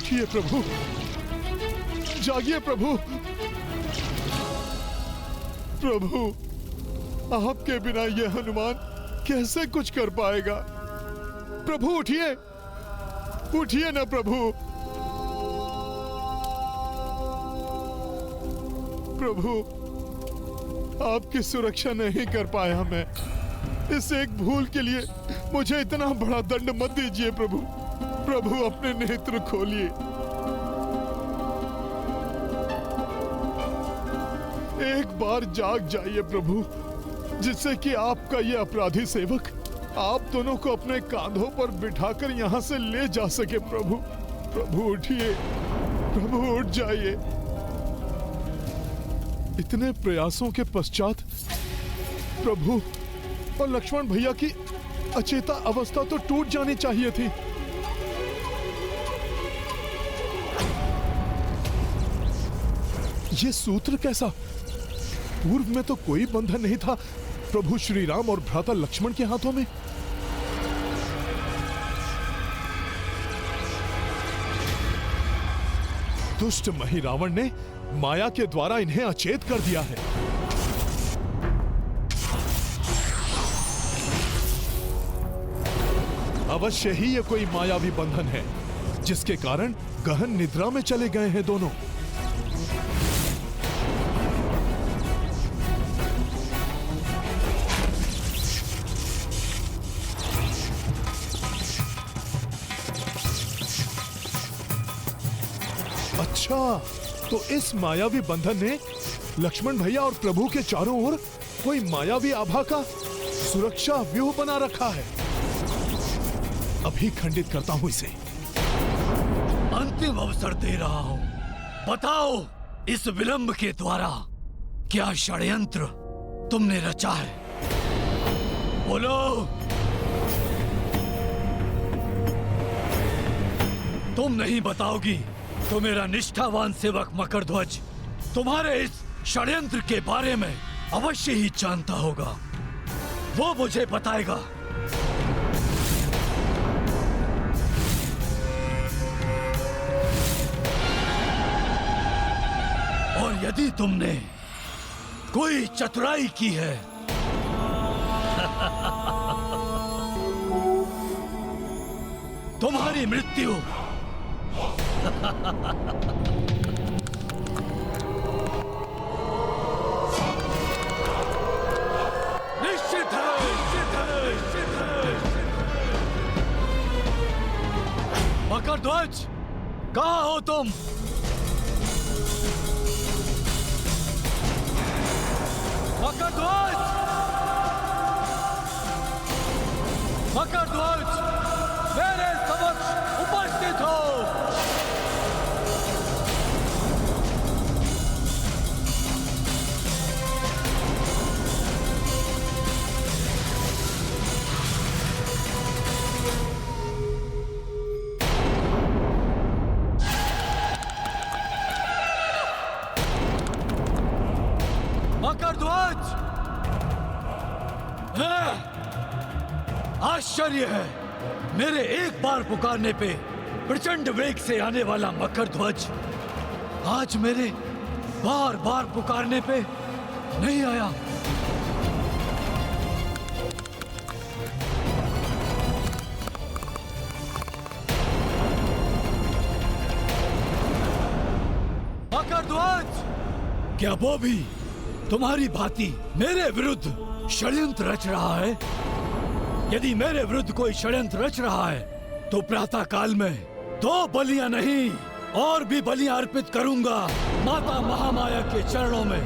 उठिए प्रभु, जागिए प्रभु। प्रभु, आपके बिना यह हनुमान कैसे कुछ कर पाएगा? प्रभु उठिए, उठिए ना प्रभु। प्रभु, आपकी सुरक्षा नहीं कर पाया मैं। इस एक भूल के लिए मुझे इतना बड़ा दंड मत दीजिए प्रभु। प्रभु, अपने नेत्र खोलिए। एक बार जाग जाइए प्रभु, जिससे कि आपका ये अपराधी सेवक आप दोनों को अपने कांधों पर बिठाकर यहां से ले जा सके। प्रभु, प्रभु उठिए, प्रभु उठ जाइए। इतने प्रयासों के पश्चात प्रभु और लक्ष्मण भैया की अचेता अवस्था तो टूट जानी चाहिए थी। ये सूत्र कैसा? पूर्व में तो कोई बंधन नहीं था प्रभु श्री राम और भ्राता लक्ष्मण के हाथों में। दुष्ट मही रावण ने माया के द्वारा इन्हें अचेत कर दिया है। अवश्य ही ये कोई मायावी बंधन है, जिसके कारण गहन निद्रा में चले गए हैं दोनों। अच्छा, तो इस मायावी बंधन ने लक्ष्मण भैया और प्रभु के चारों ओर कोई मायावी आभा का सुरक्षा व्यूह बना रखा है। अभी खंडित करता हूं इसे। अंतिम अवसर दे रहा हूं, बताओ इस विलंब के द्वारा क्या षड्यंत्र तुमने रचा है? बोलो। तुम नहीं बताओगी तो मेरा निष्ठावान सेवक मकरध्वज तुम्हारे इस षड्यंत्र के बारे में अवश्य ही जानता होगा। वो मुझे बताएगा। और यदि तुमने कोई चतुराई की है तुम्हारी मृत्यु निश्चित है, निश्चित है, निश्चित है। मकरध्वज, कहाँ हो तुम? मकरध्वज, मकरध्वज, मेरे समक्ष उपस्थित हो। मकरध्वज, आश्चर्य है, मेरे एक बार पुकारने पे प्रचंड वेग से आने वाला मकरध्वज आज मेरे बार बार पुकारने पे नहीं आया। मकरध्वज, क्या वो भी तुम्हारी भांति मेरे विरुद्ध षड्यंत्र रच रहा है? यदि मेरे विरुद्ध कोई षड्यंत्र रच रहा है तो प्रातः काल में 2 बलियां नहीं और भी बलियां अर्पित करूंगा माता महामाया के चरणों में,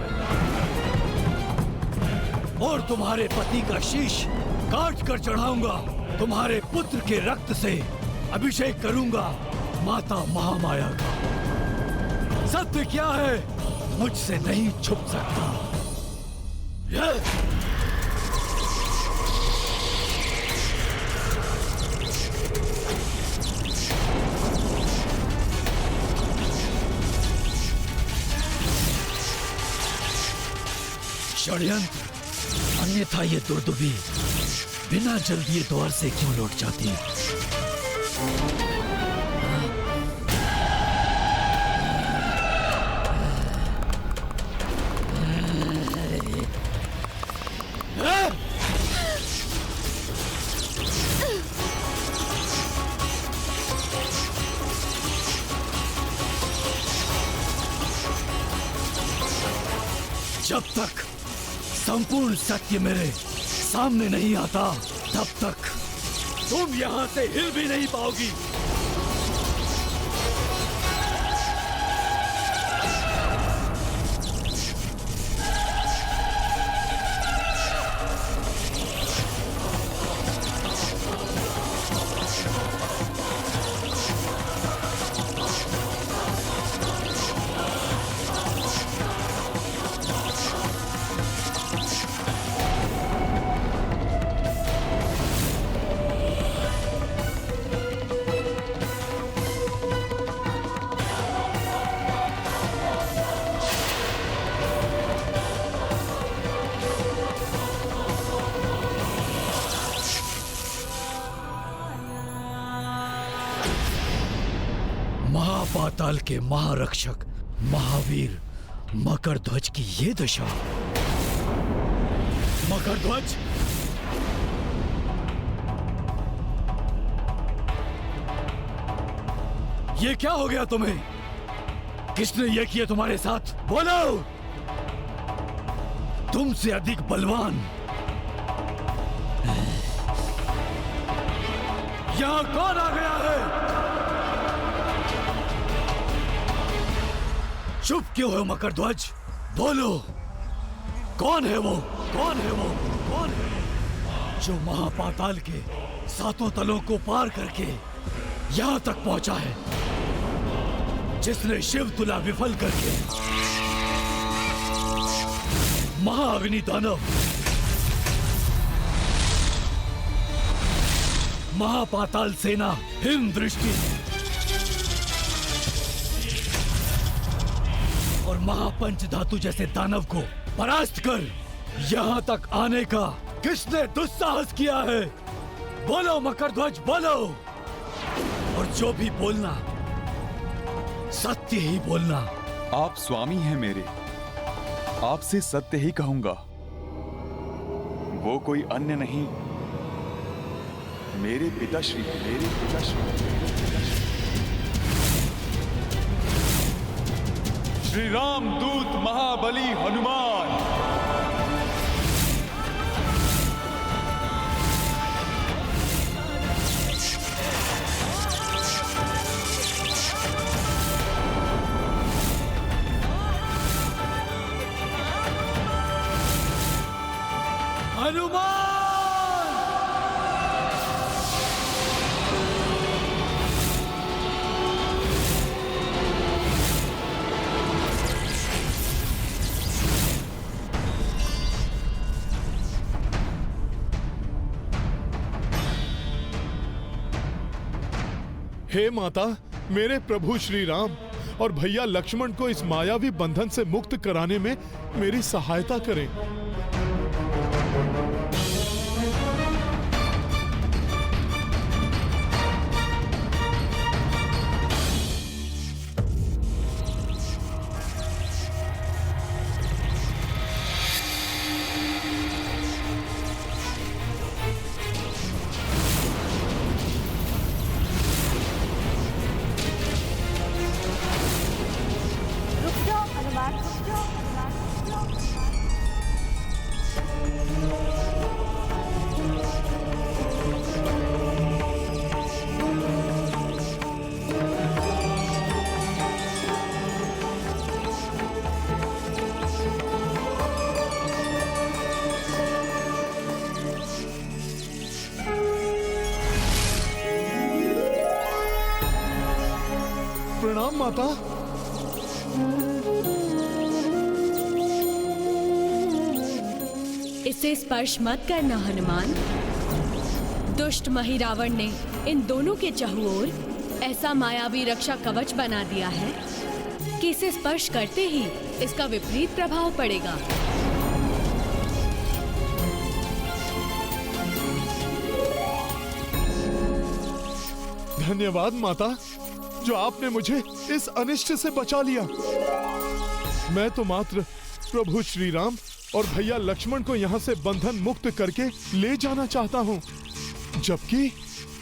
और तुम्हारे पति का शीश काट कर चढ़ाऊंगा। तुम्हारे पुत्र के रक्त से अभिषेक करूंगा माता महामाया का। सत्य क्या है मुझसे नहीं छुप सकता। षड्यंत्र, अन्यथा ये दुर्दुभी बिना जल दिए द्वार से क्यों लौट जाती है? जब तक संपूर्ण सत्य मेरे सामने नहीं आता, तब तक तुम यहां से हिल भी नहीं पाओगी। महापाताल के महारक्षक महावीर मकरध्वज की ये दशा। मकरध्वज, ये क्या हो गया तुम्हें? किसने ये किया तुम्हारे साथ? बोलो। तुमसे अधिक बलवान यहां कौन आ गया है? चुप क्यों हो मकरध्वज? बोलो, कौन है वो? कौन है वो? कौन है वो जो महापाताल के सातों तलों को पार करके यहां तक पहुंचा है, जिसने शिव तुला विफल करके महाअग्नि दानव, महापाताल सेना हिम दृष्टि और महापंच धातु जैसे दानव को परास्त कर यहां तक आने का किसने दुस्साहस किया है? बोलो मकरध्वज, बोलो। और जो भी बोलना सत्य ही बोलना। आप स्वामी हैं मेरे, आपसे सत्य ही कहूंगा। वो कोई अन्य नहीं, मेरे पिताश्री, मेरे पिताश्री, श्री राम दूत महाबली हनुमान। हनुमान! हे माता, मेरे प्रभु श्री राम और भैया लक्ष्मण को इस मायावी बंधन से मुक्त कराने में मेरी सहायता करें। प्रणाम माता। इसे स्पर्श मत करना हनुमान। दुष्ट महिरावण ने इन दोनों के चहुओर ऐसा मायावी रक्षा कवच बना दिया है कि इसे स्पर्श करते ही इसका विपरीत प्रभाव पड़ेगा। धन्यवाद माता, जो आपने मुझे इस अनिष्ट से बचा लिया। मैं तो मात्र प्रभु श्री राम और भैया लक्ष्मण को यहाँ से बंधन मुक्त करके ले जाना चाहता हूँ, जबकि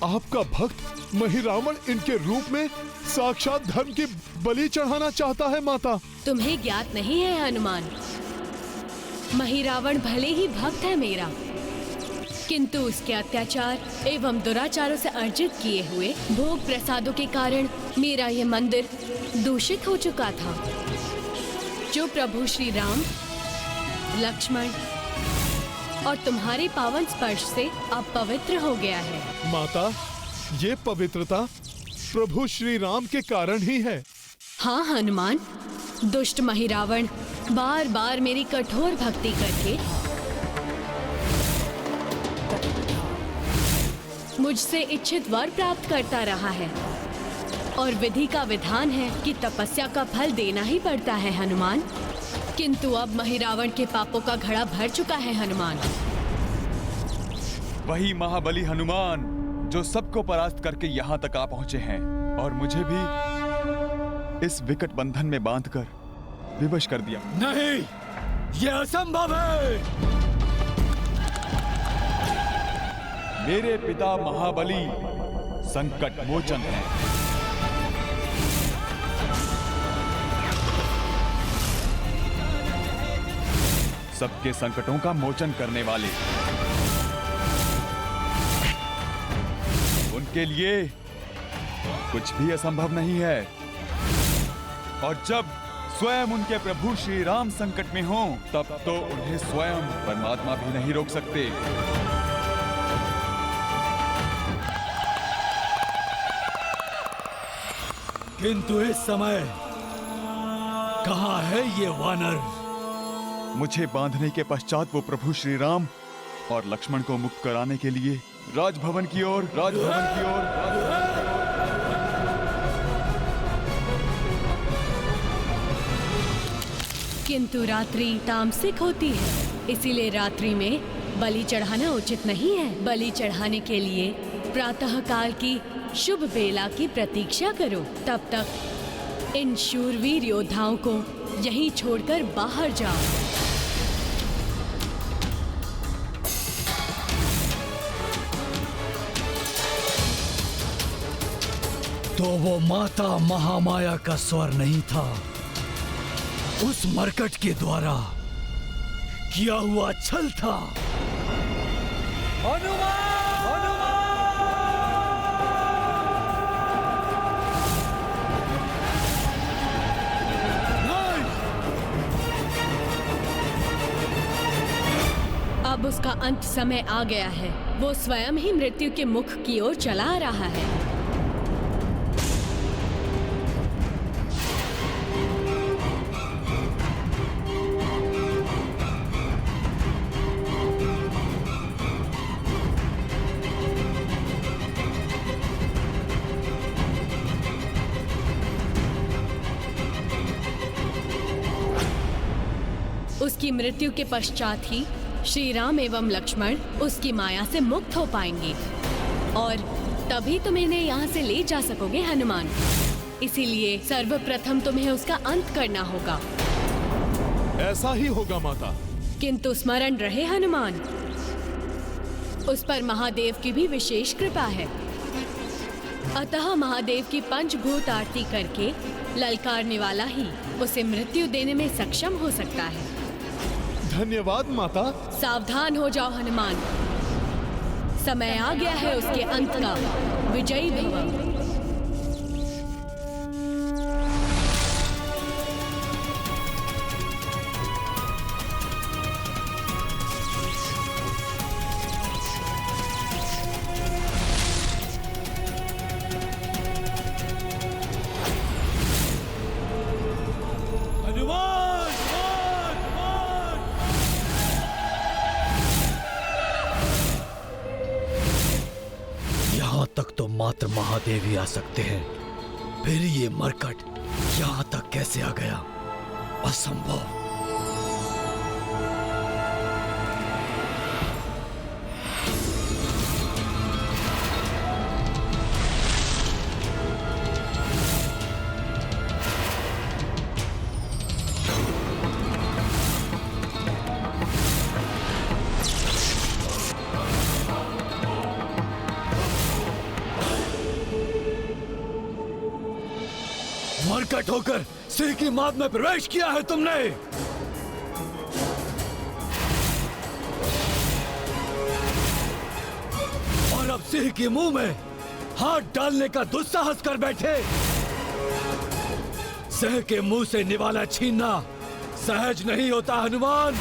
आपका भक्त महिरावण इनके रूप में साक्षात धर्म की बलि चढ़ाना चाहता है माता। तुम्हें ज्ञात नहीं है हनुमान, महिरावण भले ही भक्त है मेरा, किंतु उसके अत्याचार एवं दुराचारों से अर्जित किए हुए भोग प्रसादों के कारण मेरा ये मंदिर दूषित हो चुका था, जो प्रभु श्री राम, लक्ष्मण और तुम्हारे पावन स्पर्श से अब पवित्र हो गया है। माता, ये पवित्रता प्रभु श्री राम के कारण ही है। हाँ हनुमान, दुष्ट महिरावण बार बार मेरी कठोर भक्ति करके मुझसे इच्छित वर प्राप्त करता रहा है, और विधि का विधान है कि तपस्या का फल देना ही पड़ता है हनुमान। किंतु अब महिरावण के पापों का घड़ा भर चुका है हनुमान। वही महाबली हनुमान जो सबको परास्त करके यहाँ तक आ पहुंचे हैं और मुझे भी इस विकट बंधन में बांधकर विवश कर दिया। नहीं, यह असंभव है। मेरे पिता महाबली संकट मोचन हैं। सबके संकटों का मोचन करने वाले। उनके लिए कुछ भी असंभव नहीं है, और जब स्वयं उनके प्रभु श्री राम संकट में हों, तब तो उन्हें स्वयं परमात्मा भी नहीं रोक सकते। किंतु इस समय कहाँ है ये वानर? मुझे बांधने के पश्चात वो प्रभु श्री राम और लक्ष्मण को मुक्त कराने के लिए राजभवन की ओर किंतु रात्रि तामसिक होती है, इसीलिए रात्रि में बलि चढ़ाना उचित नहीं है। बलि चढ़ाने के लिए प्रातः काल की शुभ बेला की प्रतीक्षा करो। तब तक इन शूरवीर योद्धाओं को यहीं छोड़कर बाहर जाओ। तो वो माता महामाया का स्वर नहीं था, उस मरकट के द्वारा किया हुआ छल था। हनुमान! अब उसका अंत समय आ गया है। वो स्वयं ही मृत्यु के मुख की ओर चला आ रहा है। उसकी मृत्यु के पश्चात ही श्री राम एवं लक्ष्मण उसकी माया से मुक्त हो पाएंगे, और तभी तुम इन्हें यहाँ से ले जा सकोगे हनुमान। इसीलिए सर्वप्रथम तुम्हें उसका अंत करना होगा। ऐसा ही होगा माता। किंतु स्मरण रहे हनुमान, उस पर महादेव की भी विशेष कृपा है। अतः महादेव की पंचभूत आरती करके ललकारने वाला ही उसे मृत्यु देने में सक्षम हो सकता है। धन्यवाद माता। सावधान हो जाओ हनुमान, समय आ गया है उसके अंत का। विजयी भव। तक तो मात्र महादेव ही आ सकते हैं, फिर ये मरकट यहाँ तक कैसे आ गया? असंभव। मरकट होकर सिंह की माद में प्रवेश किया है तुमने। और अब सिंह के मुंह में हाथ डालने का दुस्साहस कर बैठे। सिंह के मुंह से निवाला छीनना सहज नहीं होता हनुमान।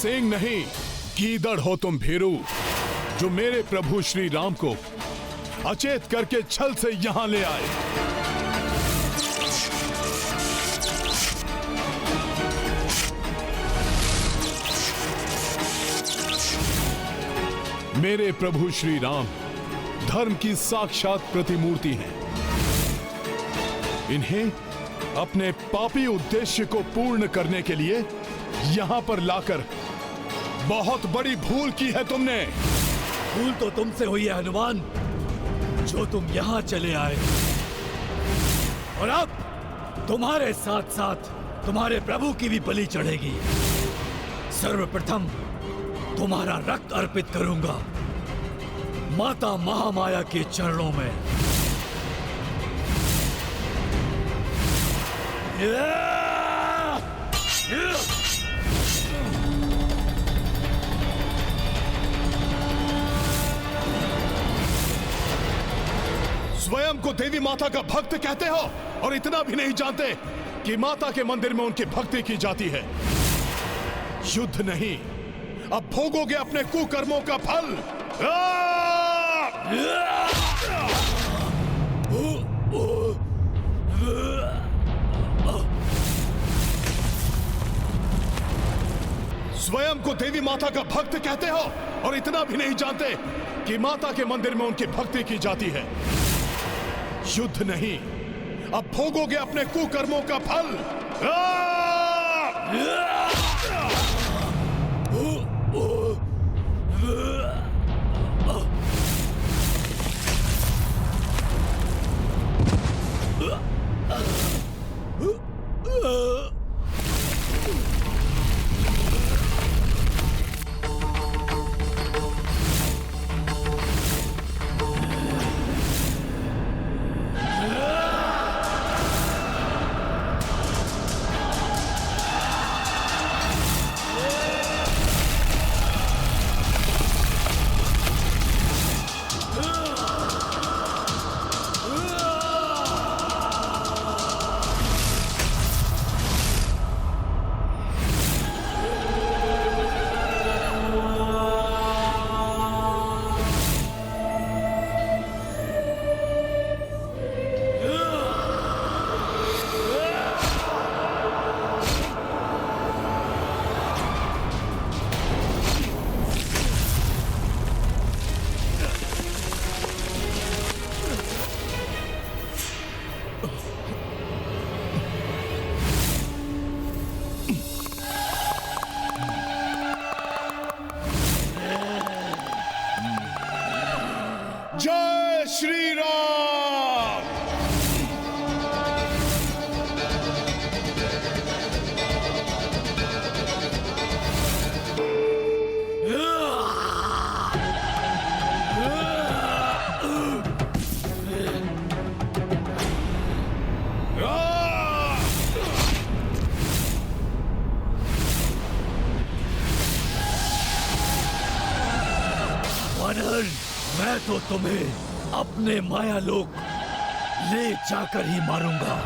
सिंह नहीं, गीदड़ हो तुम भीरू, जो मेरे प्रभु श्री राम को अचेत करके छल से यहां ले आए। मेरे प्रभु श्री राम धर्म की साक्षात प्रतिमूर्ति हैं। इन्हें अपने पापी उद्देश्य को पूर्ण करने के लिए यहां पर लाकर बहुत बड़ी भूल की है तुमने। भूल तो तुमसे हुई है हनुमान, जो तुम यहां चले आए। और अब तुम्हारे साथ साथ तुम्हारे प्रभु की भी बलि चढ़ेगी। सर्वप्रथम तुम्हारा रक्त अर्पित करूंगा माता महामाया के चरणों में। स्वयं को देवी माता का भक्त कहते हो और इतना भी नहीं जानते कि माता के मंदिर में उनकी भक्ति की जाती है। युद्ध नहीं, अब भोगोगे अपने कुकर्मों का फल। स्वयं को देवी माता का भक्त कहते हो और इतना भी नहीं जानते कि माता के मंदिर में उनकी भक्ति की जाती है। युद्ध नहीं, अब भोगोगे अपने कुकर्मों का फल। जय श्री राम। वानर, मैं तो तुम्हें अपने माया लोक ले जाकर ही मारूंगा।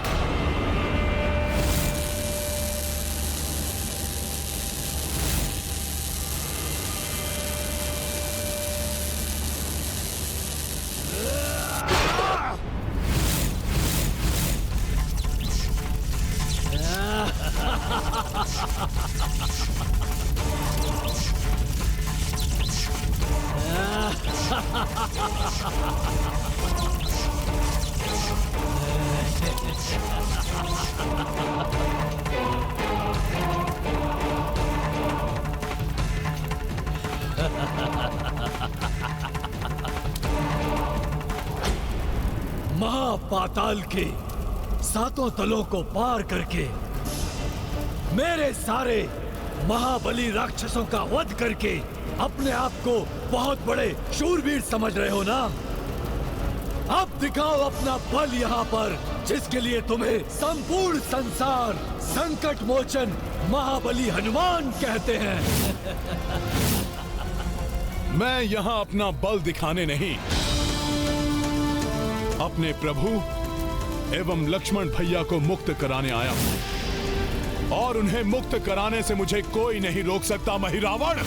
महापाताल के सातों तलों को पार करके मेरे सारे महाबली राक्षसों का वध करके अपने आप को बहुत बड़े शूरवीर समझ रहे हो ना? अब दिखाओ अपना बल यहाँ पर, जिसके लिए तुम्हें संपूर्ण संसार संकट मोचन महाबली हनुमान कहते हैं। मैं यहाँ अपना बल दिखाने नहीं, अपने प्रभु एवं लक्ष्मण भैया को मुक्त कराने आया हूं, और उन्हें मुक्त कराने से मुझे कोई नहीं रोक सकता। महिरावण,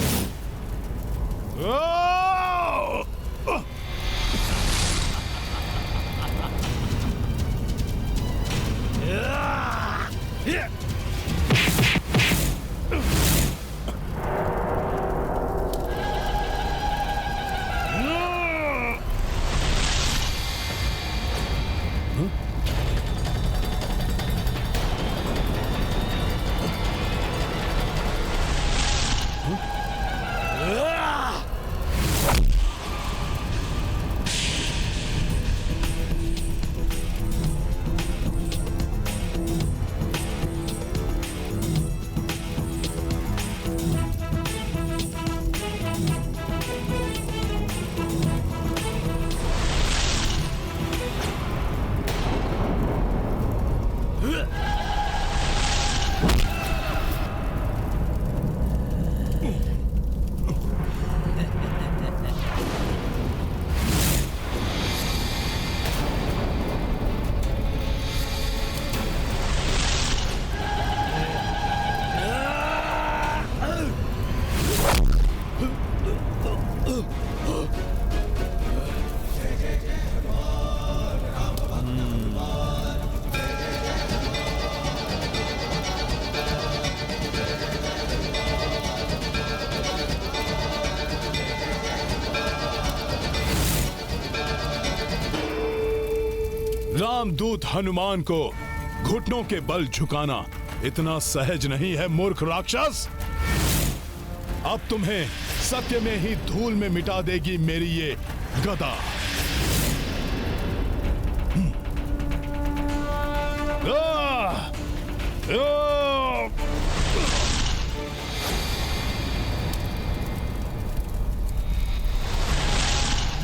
रामदूत हनुमान को घुटनों के बल झुकाना इतना सहज नहीं है, मूर्ख राक्षस। अब तुम्हें सत्य में ही धूल में मिटा देगी मेरी ये गदा।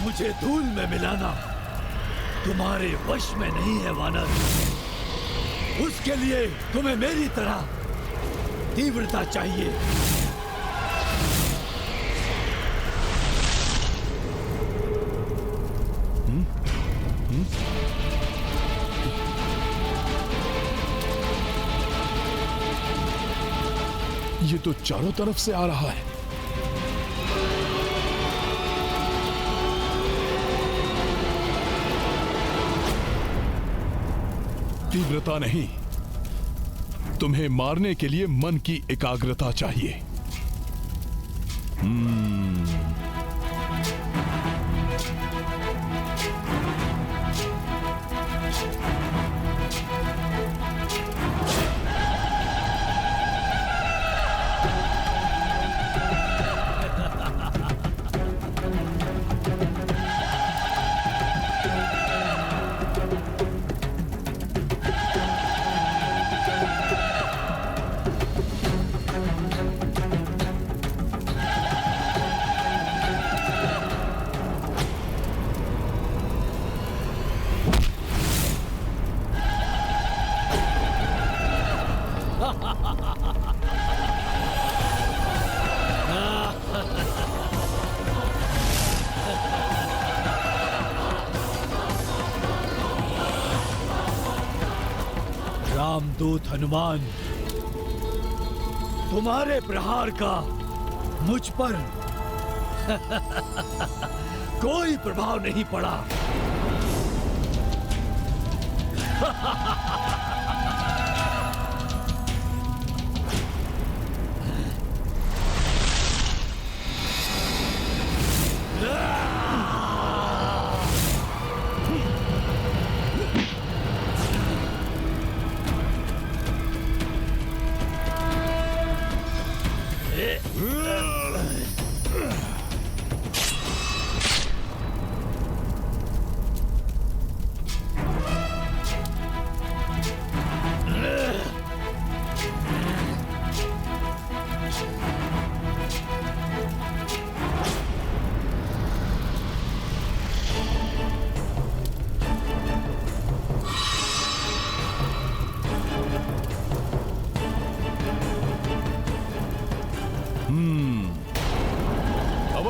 मुझे धूल में मिलाना तुम्हारे वश में नहीं है वानर। उसके लिए तुम्हें मेरी तरह तीव्रता चाहिए। ये तो चारों तरफ से आ रहा है। तीव्रता नहीं, तुम्हें मारने के लिए मन की एकाग्रता चाहिए। रामदूत हनुमान, तुम्हारे प्रहार का मुझ पर कोई प्रभाव नहीं पड़ा।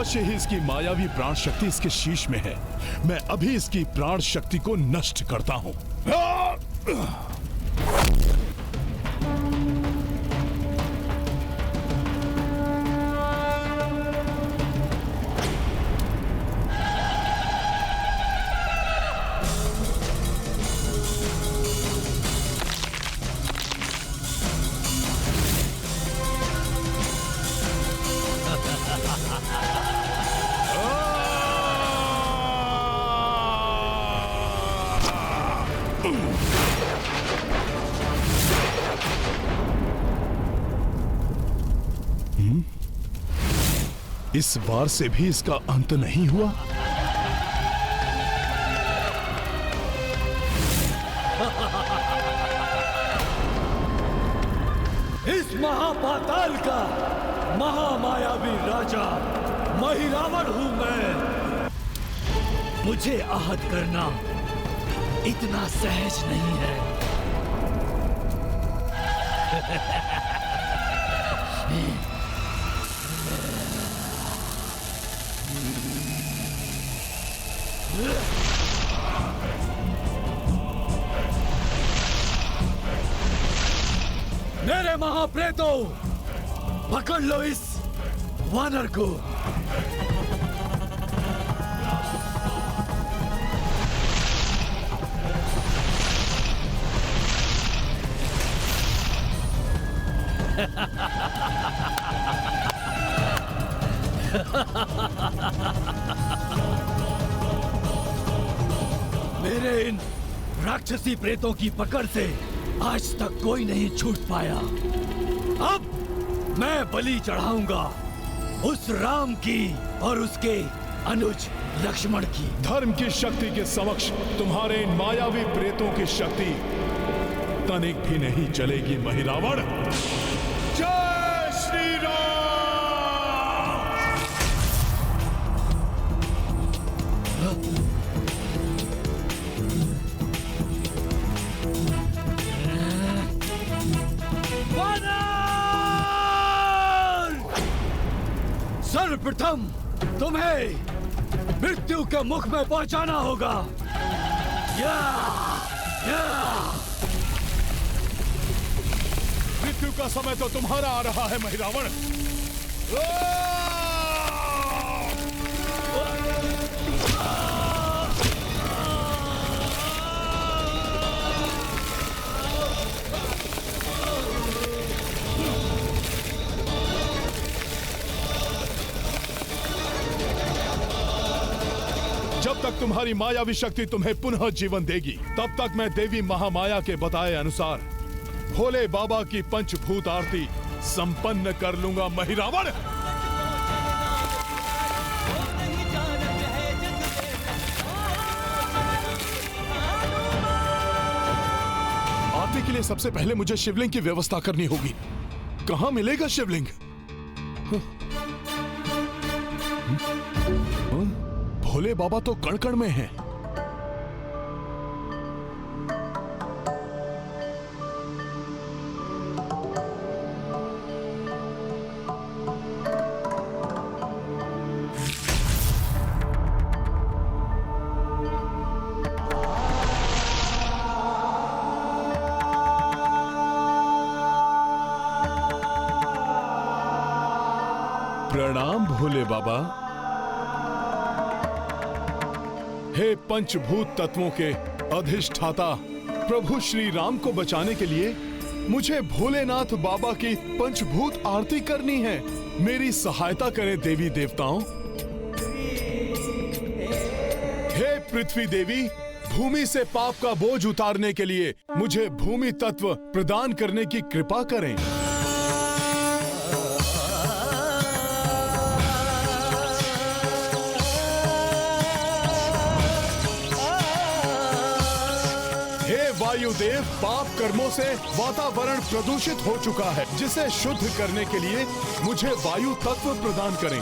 अवश्य ही इसकी मायावी प्राण शक्ति इसके शीश में है। मैं अभी इसकी प्राण शक्ति को नष्ट करता हूं। इस बार से भी इसका अंत नहीं हुआ। इस महापाताल का महामायावी राजा महिरावण हूं मैं। मुझे आहत करना इतना सहज नहीं है। मेरे महाप्रेतों, पकड़ लो इस वानर को। मेरे इन राक्षसी प्रेतों की पकड़ से आज तक कोई नहीं छूट पाया। अब मैं बलि चढ़ाऊंगा उस राम की और उसके अनुज लक्ष्मण की। धर्म की शक्ति के समक्ष तुम्हारे इन मायावी प्रेतों की शक्ति तनिक भी नहीं चलेगी महिरावण। जय श्री राम। सर्वप्रथम तुम्हें मृत्यु के मुख में पहुंचाना होगा। मृत्यु का समय तो तुम्हारा आ रहा है महिरावण। जब तक तुम्हारी मायावी शक्ति तुम्हें पुनः जीवन देगी, तब तक मैं देवी महामाया के बताए अनुसार भोले बाबा की पंचभूत आरती संपन्न कर लूंगा महिरावण। आरती के लिए सबसे पहले मुझे शिवलिंग की व्यवस्था करनी होगी। कहां मिलेगा शिवलिंग? भोले बाबा तो कण कण में हैं। प्रणाम भोले बाबा। हे पंचभूत तत्वों के अधिष्ठाता, प्रभु श्री राम को बचाने के लिए मुझे भोलेनाथ बाबा की पंचभूत आरती करनी है। मेरी सहायता करें देवी देवताओं। हे पृथ्वी देवी, भूमि से पाप का बोझ उतारने के लिए मुझे भूमि तत्व प्रदान करने की कृपा करें। वायुदेव, पाप कर्मों से वातावरण प्रदूषित हो चुका है, जिसे शुद्ध करने के लिए मुझे वायु तत्व प्रदान करें।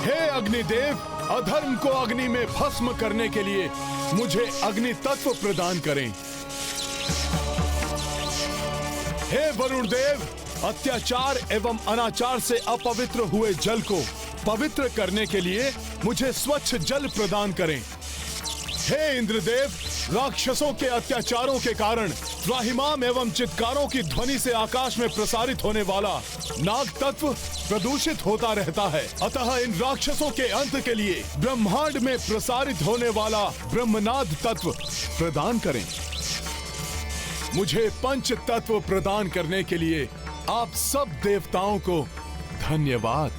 हे अग्निदेव, अधर्म को अग्नि में भस्म करने के लिए मुझे अग्नि तत्व प्रदान करें। हे वरुण देव, अत्याचार एवं अनाचार से अपवित्र हुए जल को पवित्र करने के लिए मुझे स्वच्छ जल प्रदान करें। हे इंद्रदेव, राक्षसों के अत्याचारों के कारण त्राहिमाम एवं चित्कारों की ध्वनि से आकाश में प्रसारित होने वाला नाग तत्व प्रदूषित होता रहता है। अतः इन राक्षसों के अंत के लिए ब्रह्मांड में प्रसारित होने वाला ब्रह्मनाद तत्व प्रदान करें। मुझे पंच तत्व प्रदान करने के लिए आप सब देवताओं को धन्यवाद।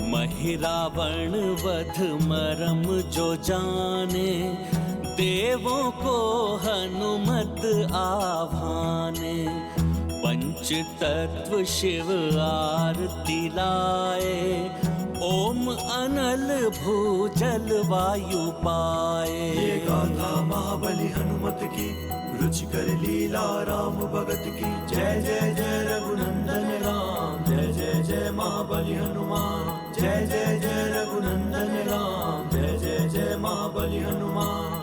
महिरावण वध मरम जो जाने, देवों को हनुमत आभाने। पंच तत्व शिव आरती लाए, ओम अनल भूजल वायु पाए। ये गाथा महाबली हनुमत की, रुचिकर लीला राम भगत की। जय जय जय रघुनंदन राम, जय जय जय महाबली हनुमान। जय जय जय रघुनंदन राम, जय जय जय महाबली हनुमान।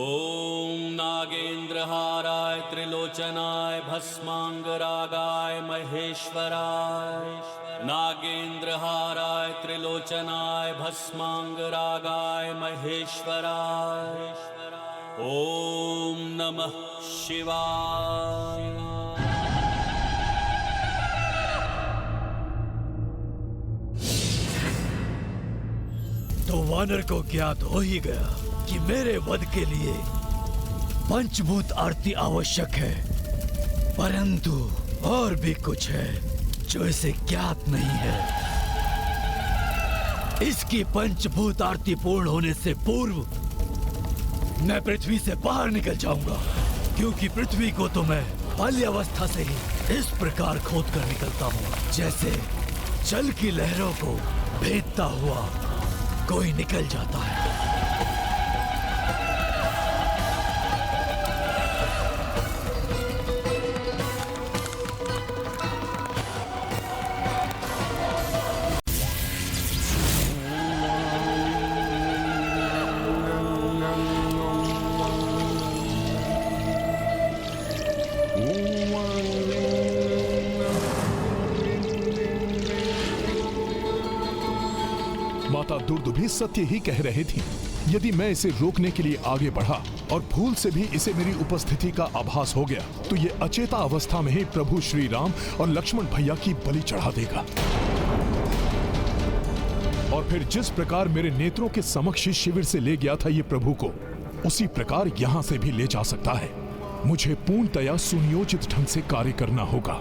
ओम नागेंद्रहाराय त्रिलोचनाय भस्मांगरागाय महेश्वराय। नागेंद्रहाराय त्रिलोचनाय भस्मांगरागाय महेश्वराय। ओम नमः शिवाय। तो वानर को ज्ञात हो ही गया कि मेरे वध के लिए पंचभूत आरती आवश्यक है, परंतु और भी कुछ है जो इसे ज्ञात नहीं है। इसकी पंचभूत आरती पूर्ण होने से पूर्व मैं पृथ्वी से बाहर निकल जाऊंगा, क्योंकि पृथ्वी को तो मैं बाल्यावस्था से ही इस प्रकार खोद कर निकलता हूँ, जैसे जल की लहरों को भेदता हुआ कोई निकल जाता है। माता दुर्दुभी सत्य ही कह रहे थी। यदि मैं इसे रोकने के लिए आगे बढ़ा और भूल से भी इसे मेरी उपस्थिति का आभास हो गया, तो ये अचेता अवस्था में ही प्रभु श्री राम और लक्ष्मण भैया की बलि चढ़ा देगा। और फिर जिस प्रकार मेरे नेत्रों के समक्ष शिविर से ले गया था ये प्रभु को, उसी प्रकार यहां से भी ले जा सकता है। मुझे पूर्णतया सुनियोजित ढंग से कार्य करना होगा।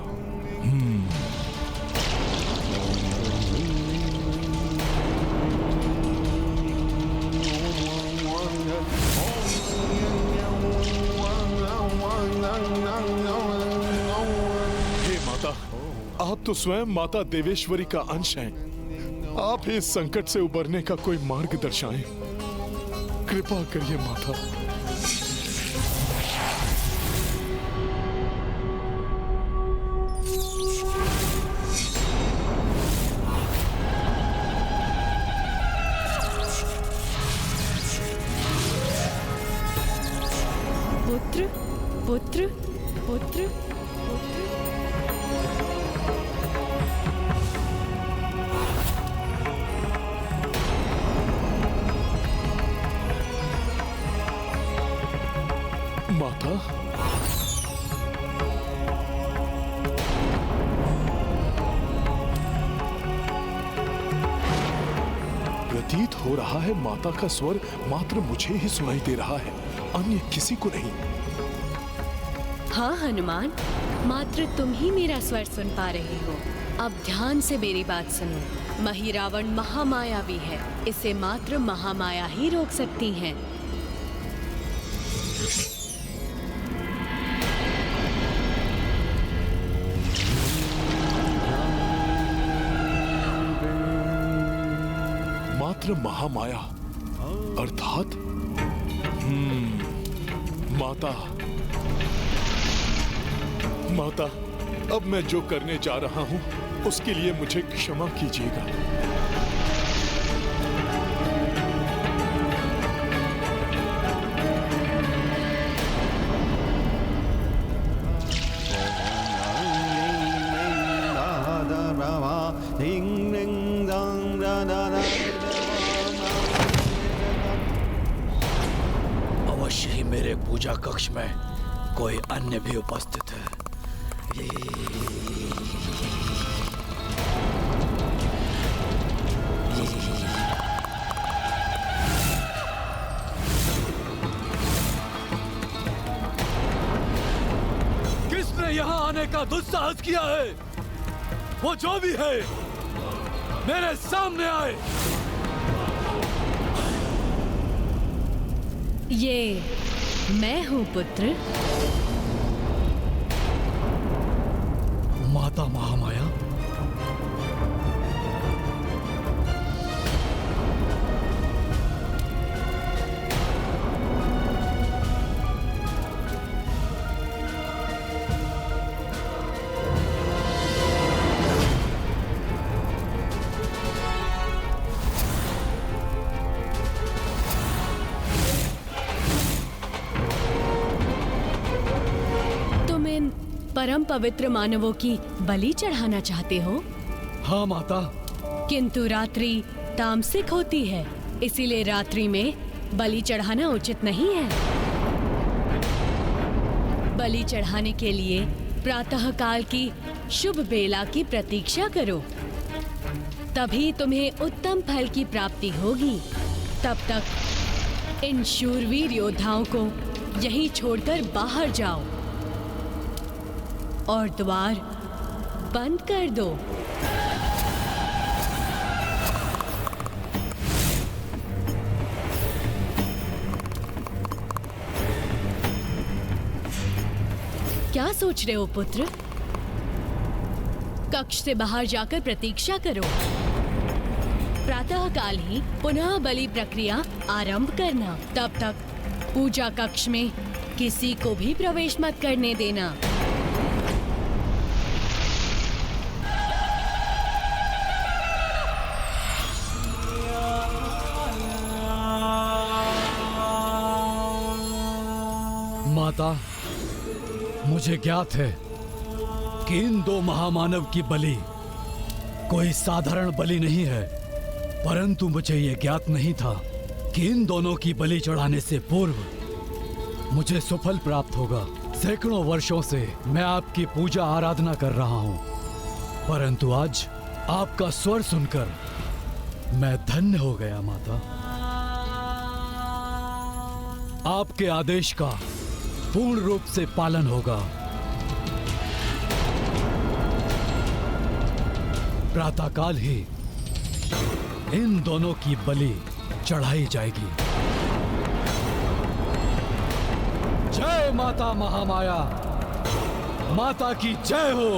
आप तो स्वयं माता देवेश्वरी का अंश हैं। आप ही इस संकट से उबरने का कोई मार्ग दर्शाएं। कृपा करिए माता। पुत्र पुत्र पुत्र पुत्र। माता, प्रतीत हो रहा है माता का स्वर मात्र मुझे ही सुनाई दे रहा है, अन्य किसी को नहीं। हाँ हनुमान, मात्र तुम ही मेरा स्वर सुन पा रहे हो। अब ध्यान से मेरी बात सुनो। महिरावण महामायावी है, इसे मात्र महामाया ही रोक सकती हैं। मात्र महामाया अर्थात माता। माता, अब मैं जो करने जा रहा हूं उसके लिए मुझे क्षमा कीजिएगा। रमा धिंग रिंग दंग दा दा दा। अवश्य ही मेरे पूजा कक्ष में कोई अन्य भी उपस्थित है। किसने यहाँ आने का दुस्साहस किया है? वो जो भी है मेरे सामने आए। ये मैं हूँ पुत्र। माता महामाया, तुम इन परम पवित्र मानवों की बलि चढ़ाना चाहते हो? हाँ माता। किंतु रात्रि तामसिक होती है, इसीलिए रात्रि में बलि चढ़ाना उचित नहीं है। बलि चढ़ाने के लिए प्रातः काल की शुभ बेला की प्रतीक्षा करो, तभी तुम्हें उत्तम फल की प्राप्ति होगी। तब तक इन शूरवीर योद्धाओं को यहीं छोड़कर बाहर जाओ और द्वार बंद कर दो। क्या सोच रहे हो पुत्र? कक्ष से बाहर जाकर प्रतीक्षा करो। प्रातः काल ही पुनः बलि प्रक्रिया आरंभ करना। तब तक पूजा कक्ष में किसी को भी प्रवेश मत करने देना। माता, मुझे ज्ञात है कि इन दो महामानव की बलि कोई साधारण बलि नहीं है, परंतु मुझे ये ज्ञात नहीं था कि इन दोनों की बलि चढ़ाने से पूर्व मुझे सुफल प्राप्त होगा। सैकड़ों वर्षों से मैं आपकी पूजा आराधना कर रहा हूँ, परंतु आज आपका स्वर सुनकर मैं धन्य हो गया। माता, आपके आदेश का पूर्ण रूप से पालन होगा। प्रातःकाल ही इन दोनों की बलि चढ़ाई जाएगी। जय माता महामाया, माता की जय हो।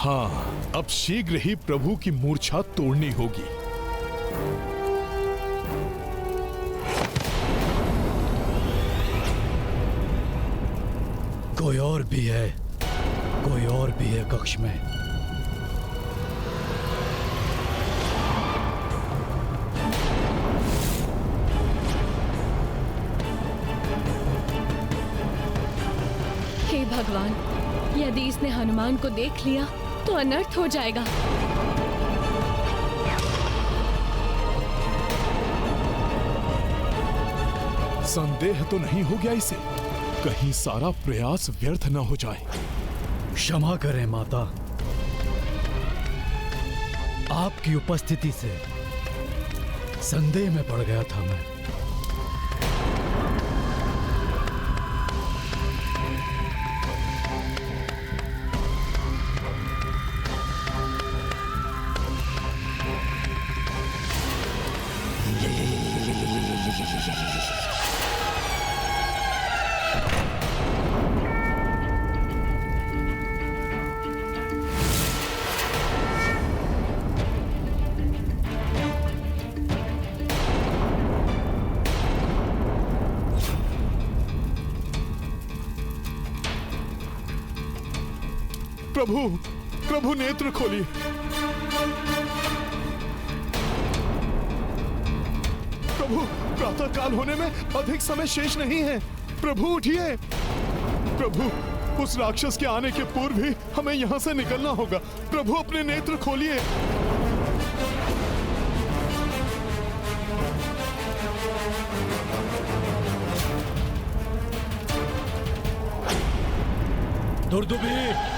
हाँ, अब शीघ्र ही प्रभु की मूर्छा तोड़नी होगी। कोई और भी है, कोई और भी है कक्ष में। हे भगवान, यदि इसने हनुमान को देख लिया तो अनर्थ हो जाएगा। संदेह तो नहीं हो गया इसे? कहीं सारा प्रयास व्यर्थ न हो जाए। क्षमा करें माता, आपकी उपस्थिति से संदेह में पड़ गया था मैं। प्रभु प्रभु नेत्र खोलिए। प्रभु प्रातः काल होने में अधिक समय शेष नहीं है। प्रभु उठिए। प्रभु उस राक्षस के आने के पूर्व ही हमें यहाँ से निकलना होगा। प्रभु अपने नेत्र खोलिए। दुर्दुभी,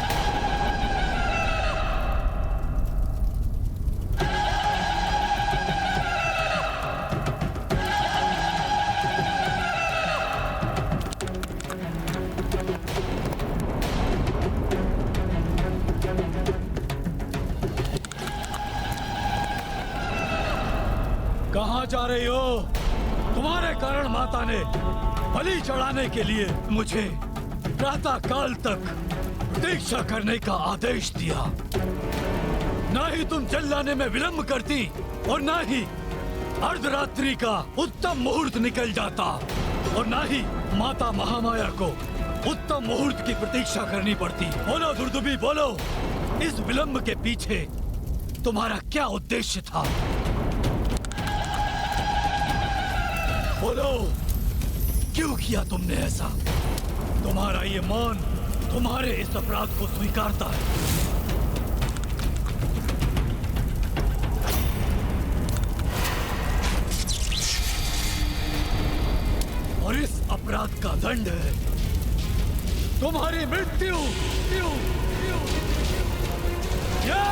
कहाँ जा रही हो? तुम्हारे कारण माता ने बलि चढ़ाने के लिए मुझे प्रातः काल तक प्रतीक्षा करने का आदेश दिया। ना ही तुम चिल्लाने में विलंब करती और ना ही अर्धरात्रि का उत्तम मुहूर्त निकल जाता और ना ही माता महामाया को उत्तम मुहूर्त की प्रतीक्षा करनी पड़ती। बोलो दुर्दुभी, बोलो, इस विलंब के पीछे तुम्हारा क्या उद्देश्य था? बोलो, क्यों किया तुमने ऐसा? तुम्हारा ये मौन तुम्हारे इस अपराध को स्वीकारता है। और इस अपराध का दंड है तुम्हारी मृत्यु। या!